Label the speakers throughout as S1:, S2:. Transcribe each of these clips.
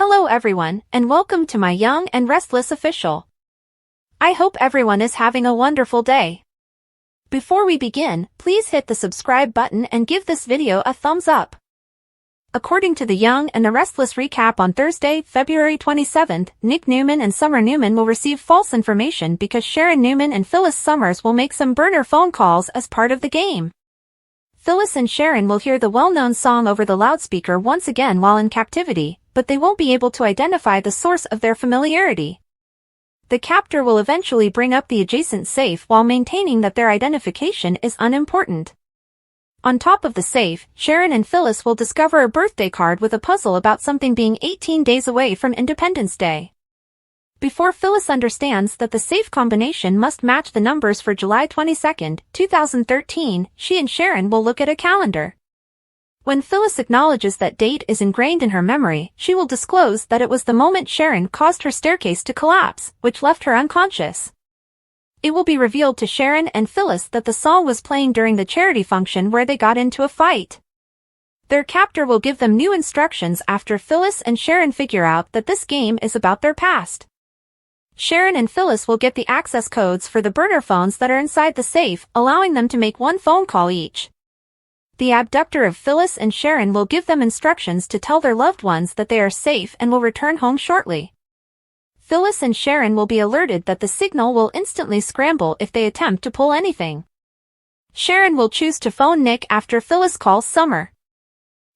S1: Hello everyone, and welcome to my Young and Restless official. I hope everyone is having a wonderful day. Before we begin, please hit the subscribe button and give this video a thumbs up. According to the Young and the Restless recap on Thursday, February 27th, Nick Newman and Summer Newman will receive false information because Sharon Newman and Phyllis Summers will make some burner phone calls as part of the game. Phyllis and Sharon will hear the well-known song over the loudspeaker once again while in captivity, but they won't be able to identify the source of their familiarity. The captor will eventually bring up the adjacent safe while maintaining that their identification is unimportant. On top of the safe, Sharon and Phyllis will discover a birthday card with a puzzle about something being 18 days away from Independence Day. Before Phyllis understands that the safe combination must match the numbers for July 22, 2013, she and Sharon will look at a calendar. When Phyllis acknowledges that date is ingrained in her memory, she will disclose that it was the moment Sharon caused her staircase to collapse, which left her unconscious. It will be revealed to Sharon and Phyllis that the song was playing during the charity function where they got into a fight. Their captor will give them new instructions after Phyllis and Sharon figure out that this game is about their past. Sharon and Phyllis will get the access codes for the burner phones that are inside the safe, allowing them to make one phone call each. The abductor of Phyllis and Sharon will give them instructions to tell their loved ones that they are safe and will return home shortly. Phyllis and Sharon will be alerted that the signal will instantly scramble if they attempt to pull anything. Sharon will choose to phone Nick after Phyllis calls Summer.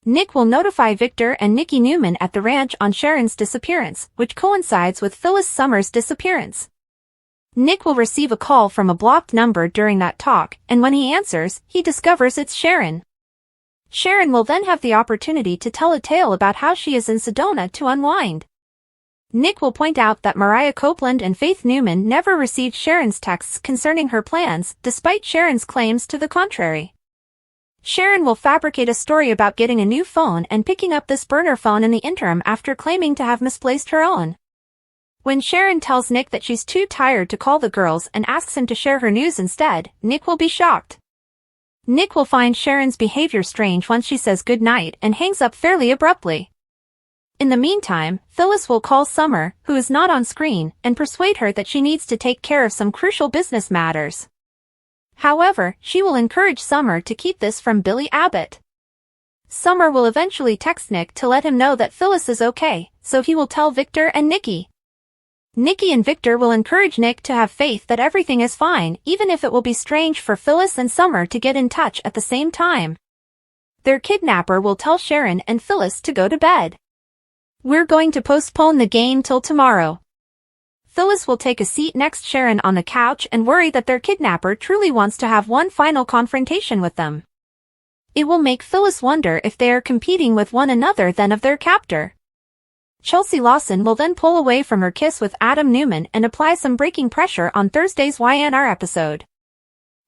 S1: Nick will notify Victor and Nikki Newman at the ranch on Sharon's disappearance, which coincides with Phyllis Summers' disappearance. Nick will receive a call from a blocked number during that talk, and when he answers, he discovers it's Sharon. Sharon will then have the opportunity to tell a tale about how she is in Sedona to unwind. Nick will point out that Mariah Copeland and Faith Newman never received Sharon's texts concerning her plans, despite Sharon's claims to the contrary. Sharon will fabricate a story about getting a new phone and picking up this burner phone in the interim after claiming to have misplaced her own. When Sharon tells Nick that she's too tired to call the girls and asks him to share her news instead, Nick will be shocked. Nick will find Sharon's behavior strange once she says goodnight and hangs up fairly abruptly. In the meantime, Phyllis will call Summer, who is not on screen, and persuade her that she needs to take care of some crucial business matters. However, she will encourage Summer to keep this from Billy Abbott. Summer will eventually text Nick to let him know that Phyllis is okay, so he will tell Victor and Nikki. Nikki and Victor will encourage Nick to have faith that everything is fine, even if it will be strange for Phyllis and Summer to get in touch at the same time. Their kidnapper will tell Sharon and Phyllis to go to bed. "We're going to postpone the game till tomorrow." Phyllis will take a seat next Sharon on the couch and worry that their kidnapper truly wants to have one final confrontation with them. It will make Phyllis wonder if they are competing with one another than of their captor. Chelsea Lawson will then pull away from her kiss with Adam Newman and apply some braking pressure on Thursday's YNR episode.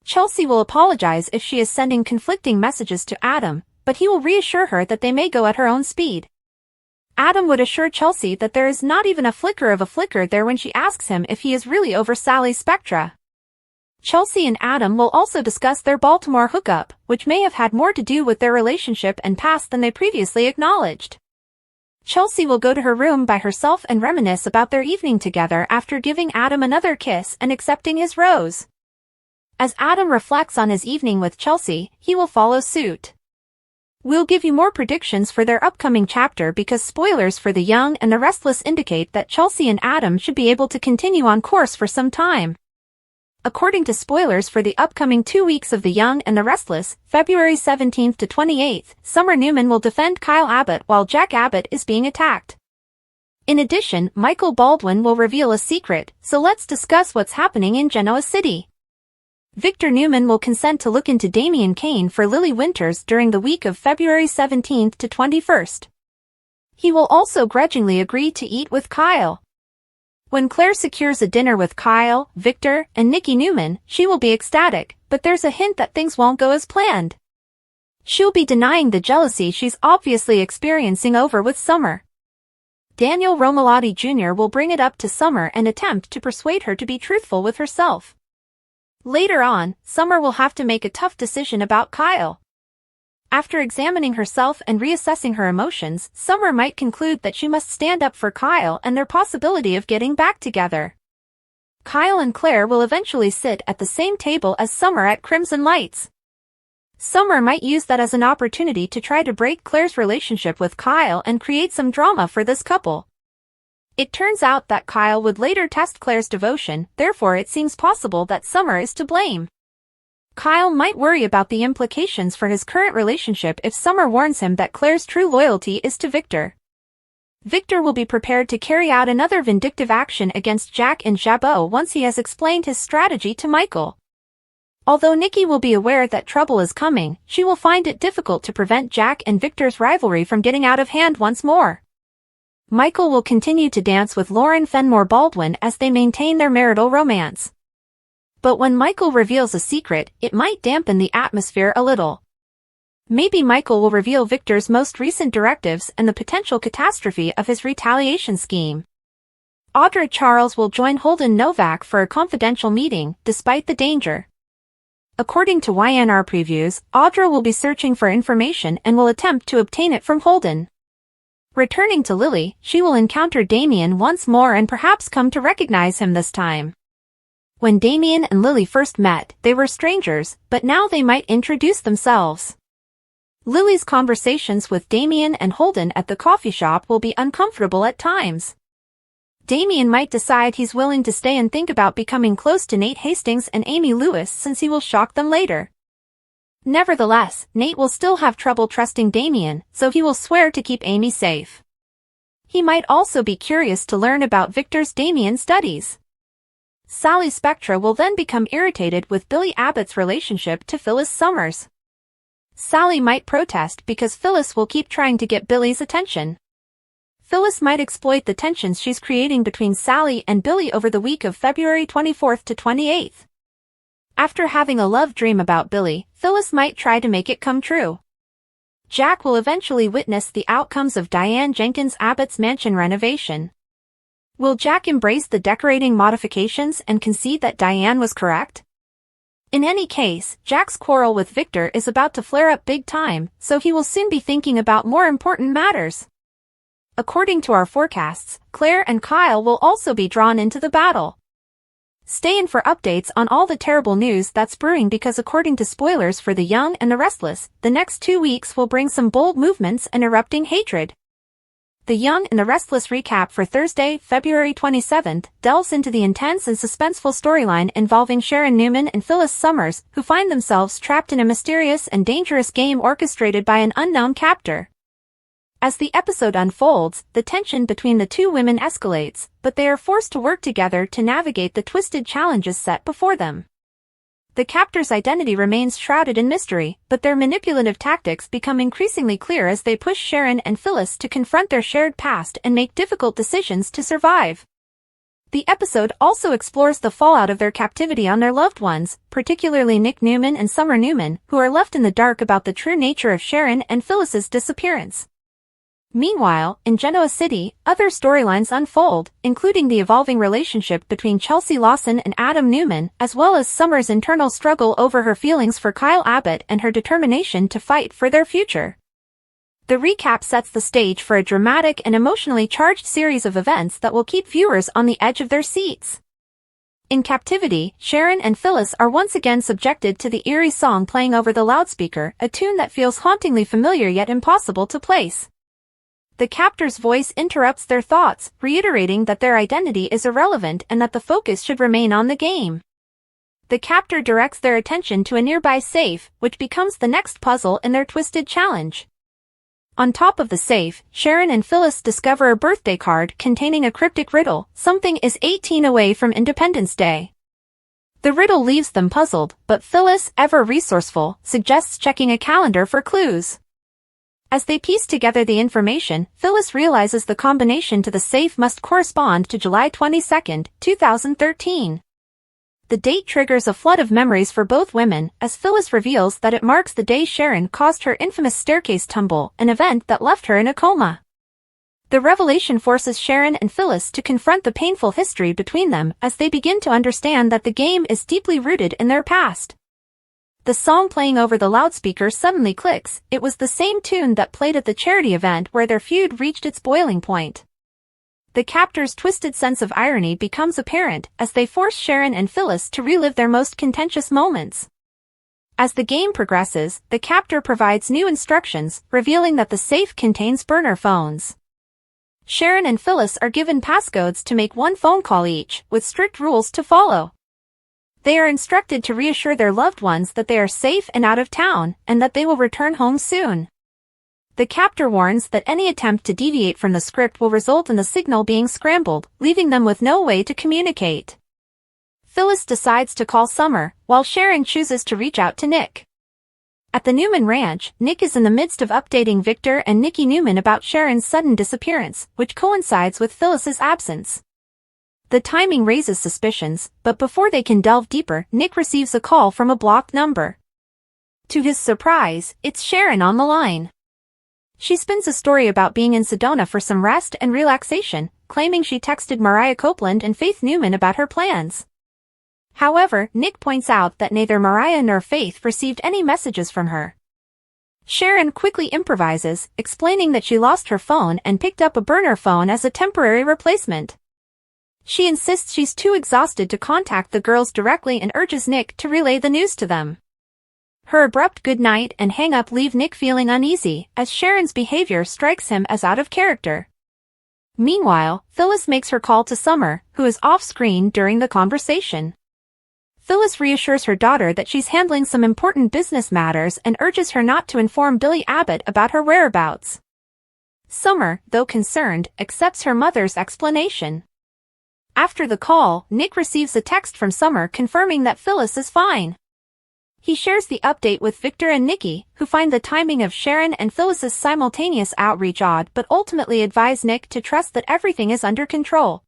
S1: Chelsea will apologize if she is sending conflicting messages to Adam, but he will reassure her that they may go at her own speed. Adam would assure Chelsea that there is not even a flicker of a flicker there when she asks him if he is really over Sally's spectra. Chelsea and Adam will also discuss their Baltimore hookup, which may have had more to do with their relationship and past than they previously acknowledged. Chelsea will go to her room by herself and reminisce about their evening together after giving Adam another kiss and accepting his rose. As Adam reflects on his evening with Chelsea, he will follow suit. We'll give you more predictions for their upcoming chapter because spoilers for The Young and the Restless indicate that Chelsea and Adam should be able to continue on course for some time. According to spoilers for the upcoming 2 weeks of The Young and the Restless, February 17th to 28th, Summer Newman will defend Kyle Abbott while Jack Abbott is being attacked. In addition, Michael Baldwin will reveal a secret, so let's discuss what's happening in Genoa City. Victor Newman will consent to look into Damian Kane for Lily Winters during the week of February 17th to 21st. He will also grudgingly agree to eat with Kyle. When Claire secures a dinner with Kyle, Victor, and Nikki Newman, she will be ecstatic, but there's a hint that things won't go as planned. She'll be denying the jealousy she's obviously experiencing over with Summer. Daniel Romalotti Jr. will bring it up to Summer and attempt to persuade her to be truthful with herself. Later on, Summer will have to make a tough decision about Kyle. After examining herself and reassessing her emotions, Summer might conclude that she must stand up for Kyle and their possibility of getting back together. Kyle and Claire will eventually sit at the same table as Summer at Crimson Lights. Summer might use that as an opportunity to try to break Claire's relationship with Kyle and create some drama for this couple. It turns out that Kyle would later test Claire's devotion, therefore it seems possible that Summer is to blame. Kyle might worry about the implications for his current relationship if Summer warns him that Claire's true loyalty is to Victor. Victor will be prepared to carry out another vindictive action against Jack and Jabot once he has explained his strategy to Michael. Although Nikki will be aware that trouble is coming, she will find it difficult to prevent Jack and Victor's rivalry from getting out of hand once more. Michael will continue to dance with Lauren Fenmore Baldwin as they maintain their marital romance. But when Michael reveals a secret, it might dampen the atmosphere a little. Maybe Michael will reveal Victor's most recent directives and the potential catastrophe of his retaliation scheme. Audra Charles will join Holden Novak for a confidential meeting, despite the danger. According to YNR previews, Audra will be searching for information and will attempt to obtain it from Holden. Returning to Lily, she will encounter Damien once more and perhaps come to recognize him this time. When Damien and Lily first met, they were strangers, but now they might introduce themselves. Lily's conversations with Damien and Holden at the coffee shop will be uncomfortable at times. Damien might decide he's willing to stay and think about becoming close to Nate Hastings and Amy Lewis since he will shock them later. Nevertheless, Nate will still have trouble trusting Damien, so he will swear to keep Amy safe. He might also be curious to learn about Victor's Damien studies. Sally Spectra will then become irritated with Billy Abbott's relationship to Phyllis Summers. Sally might protest because Phyllis will keep trying to get Billy's attention. Phyllis might exploit the tensions she's creating between Sally and Billy over the week of February 24th to 28th. After having a love dream about Billy, Phyllis might try to make it come true. Jack will eventually witness the outcomes of Diane Jenkins Abbott's mansion renovation. Will Jack embrace the decorating modifications and concede that Diane was correct? In any case, Jack's quarrel with Victor is about to flare up big time, so he will soon be thinking about more important matters. According to our forecasts, Claire and Kyle will also be drawn into the battle. Stay in for updates on all the terrible news that's brewing because according to spoilers for The Young and the Restless, the next 2 weeks will bring some bold movements and erupting hatred. The Young and the Restless recap for Thursday, February 27th, delves into the intense and suspenseful storyline involving Sharon Newman and Phyllis Summers, who find themselves trapped in a mysterious and dangerous game orchestrated by an unknown captor. As the episode unfolds, the tension between the two women escalates, but they are forced to work together to navigate the twisted challenges set before them. The captor's identity remains shrouded in mystery, but their manipulative tactics become increasingly clear as they push Sharon and Phyllis to confront their shared past and make difficult decisions to survive. The episode also explores the fallout of their captivity on their loved ones, particularly Nick Newman and Summer Newman, who are left in the dark about the true nature of Sharon and Phyllis's disappearance. Meanwhile, in Genoa City, other storylines unfold, including the evolving relationship between Chelsea Lawson and Adam Newman, as well as Summer's internal struggle over her feelings for Kyle Abbott and her determination to fight for their future. The recap sets the stage for a dramatic and emotionally charged series of events that will keep viewers on the edge of their seats. In captivity, Sharon and Phyllis are once again subjected to the eerie song playing over the loudspeaker, a tune that feels hauntingly familiar yet impossible to place. The captor's voice interrupts their thoughts, reiterating that their identity is irrelevant and that the focus should remain on the game. The captor directs their attention to a nearby safe, which becomes the next puzzle in their twisted challenge. On top of the safe, Sharon and Phyllis discover a birthday card containing a cryptic riddle: something is 18 away from Independence Day. The riddle leaves them puzzled, but Phyllis, ever resourceful, suggests checking a calendar for clues. As they piece together the information, Phyllis realizes the combination to the safe must correspond to July 22, 2013. The date triggers a flood of memories for both women, as Phyllis reveals that it marks the day Sharon caused her infamous staircase tumble, an event that left her in a coma. The revelation forces Sharon and Phyllis to confront the painful history between them as they begin to understand that the game is deeply rooted in their past. The song playing over the loudspeaker suddenly clicks. It was the same tune that played at the charity event where their feud reached its boiling point. The captor's twisted sense of irony becomes apparent as they force Sharon and Phyllis to relive their most contentious moments. As the game progresses, the captor provides new instructions, revealing that the safe contains burner phones. Sharon and Phyllis are given passcodes to make one phone call each, with strict rules to follow. They are instructed to reassure their loved ones that they are safe and out of town, and that they will return home soon. The captor warns that any attempt to deviate from the script will result in the signal being scrambled, leaving them with no way to communicate. Phyllis decides to call Summer, while Sharon chooses to reach out to Nick. At the Newman Ranch, Nick is in the midst of updating Victor and Nikki Newman about Sharon's sudden disappearance, which coincides with Phyllis's absence. The timing raises suspicions, but before they can delve deeper, Nick receives a call from a blocked number. To his surprise, it's Sharon on the line. She spins a story about being in Sedona for some rest and relaxation, claiming she texted Mariah Copeland and Faith Newman about her plans. However, Nick points out that neither Mariah nor Faith received any messages from her. Sharon quickly improvises, explaining that she lost her phone and picked up a burner phone as a temporary replacement. She insists she's too exhausted to contact the girls directly and urges Nick to relay the news to them. Her abrupt goodnight and hang-up leave Nick feeling uneasy, as Sharon's behavior strikes him as out of character. Meanwhile, Phyllis makes her call to Summer, who is off-screen during the conversation. Phyllis reassures her daughter that she's handling some important business matters and urges her not to inform Billy Abbott about her whereabouts. Summer, though concerned, accepts her mother's explanation. After the call, Nick receives a text from Summer confirming that Phyllis is fine. He shares the update with Victor and Nikki, who find the timing of Sharon and Phyllis's simultaneous outreach odd but ultimately advise Nick to trust that everything is under control.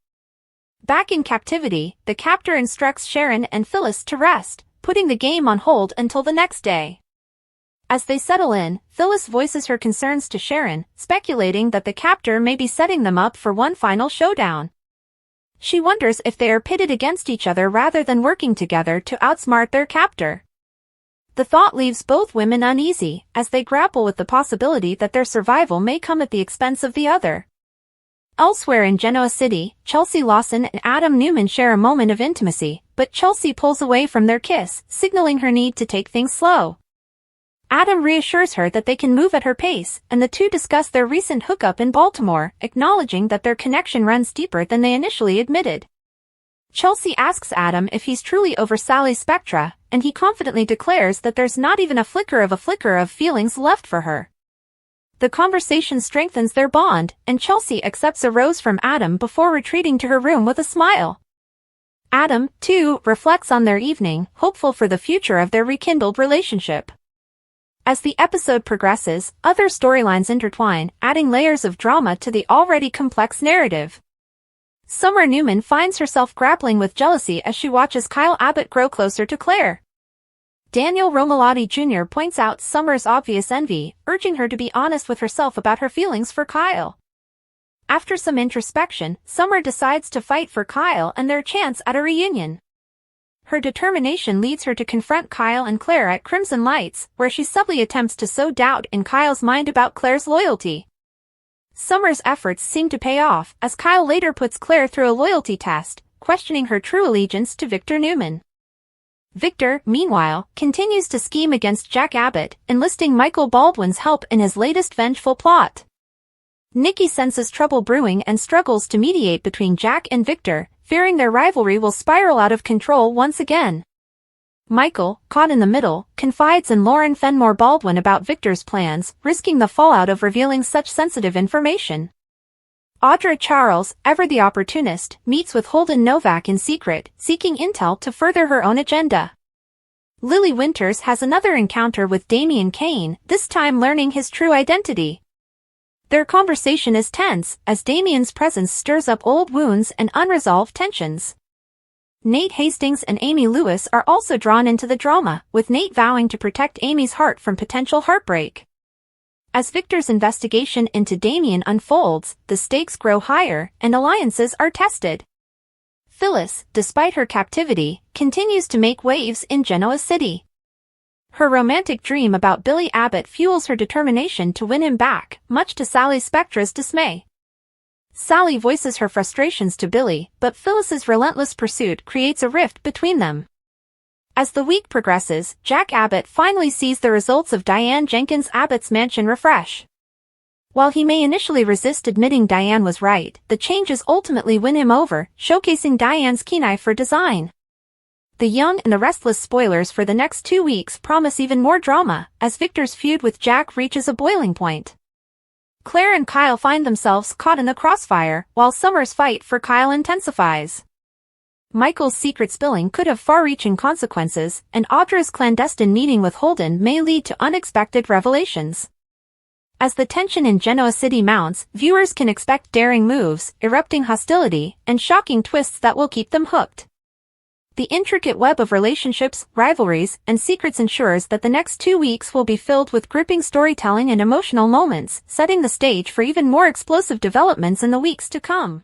S1: Back in captivity, the captor instructs Sharon and Phyllis to rest, putting the game on hold until the next day. As they settle in, Phyllis voices her concerns to Sharon, speculating that the captor may be setting them up for one final showdown. She wonders if they are pitted against each other rather than working together to outsmart their captor. The thought leaves both women uneasy, as they grapple with the possibility that their survival may come at the expense of the other. Elsewhere in Genoa City, Chelsea Lawson and Adam Newman share a moment of intimacy, but Chelsea pulls away from their kiss, signaling her need to take things slow. Adam reassures her that they can move at her pace, and the two discuss their recent hookup in Baltimore, acknowledging that their connection runs deeper than they initially admitted. Chelsea asks Adam if he's truly over Sally's spectra, and he confidently declares that there's not even a flicker of feelings left for her. The conversation strengthens their bond, and Chelsea accepts a rose from Adam before retreating to her room with a smile. Adam, too, reflects on their evening, hopeful for the future of their rekindled relationship. As the episode progresses, other storylines intertwine, adding layers of drama to the already complex narrative. Summer Newman finds herself grappling with jealousy as she watches Kyle Abbott grow closer to Claire. Daniel Romalotti Jr. points out Summer's obvious envy, urging her to be honest with herself about her feelings for Kyle. After some introspection, Summer decides to fight for Kyle and their chance at a reunion. Her determination leads her to confront Kyle and Claire at Crimson Lights, where she subtly attempts to sow doubt in Kyle's mind about Claire's loyalty. Summer's efforts seem to pay off, as Kyle later puts Claire through a loyalty test, questioning her true allegiance to Victor Newman. Victor, meanwhile, continues to scheme against Jack Abbott, enlisting Michael Baldwin's help in his latest vengeful plot. Nikki senses trouble brewing and struggles to mediate between Jack and Victor, fearing their rivalry will spiral out of control once again. Michael, caught in the middle, confides in Lauren Fenmore Baldwin about Victor's plans, risking the fallout of revealing such sensitive information. Audra Charles, ever the opportunist, meets with Holden Novak in secret, seeking intel to further her own agenda. Lily Winters has another encounter with Damian Kane, this time learning his true identity. Their conversation is tense, as Damian's presence stirs up old wounds and unresolved tensions. Nate Hastings and Amy Lewis are also drawn into the drama, with Nate vowing to protect Amy's heart from potential heartbreak. As Victor's investigation into Damian unfolds, the stakes grow higher, and alliances are tested. Phyllis, despite her captivity, continues to make waves in Genoa City. Her romantic dream about Billy Abbott fuels her determination to win him back, much to Sally Spectra's dismay. Sally voices her frustrations to Billy, but Phyllis's relentless pursuit creates a rift between them. As the week progresses, Jack Abbott finally sees the results of Diane Jenkins Abbott's mansion refresh. While he may initially resist admitting Diane was right, the changes ultimately win him over, showcasing Diane's keen eye for design. The Young and the Restless spoilers for the next 2 weeks promise even more drama, as Victor's feud with Jack reaches a boiling point. Claire and Kyle find themselves caught in the crossfire, while Summer's fight for Kyle intensifies. Michael's secret spilling could have far-reaching consequences, and Audra's clandestine meeting with Holden may lead to unexpected revelations. As the tension in Genoa City mounts, viewers can expect daring moves, erupting hostility, and shocking twists that will keep them hooked. The intricate web of relationships, rivalries, and secrets ensures that the next 2 weeks will be filled with gripping storytelling and emotional moments, setting the stage for even more explosive developments in the weeks to come.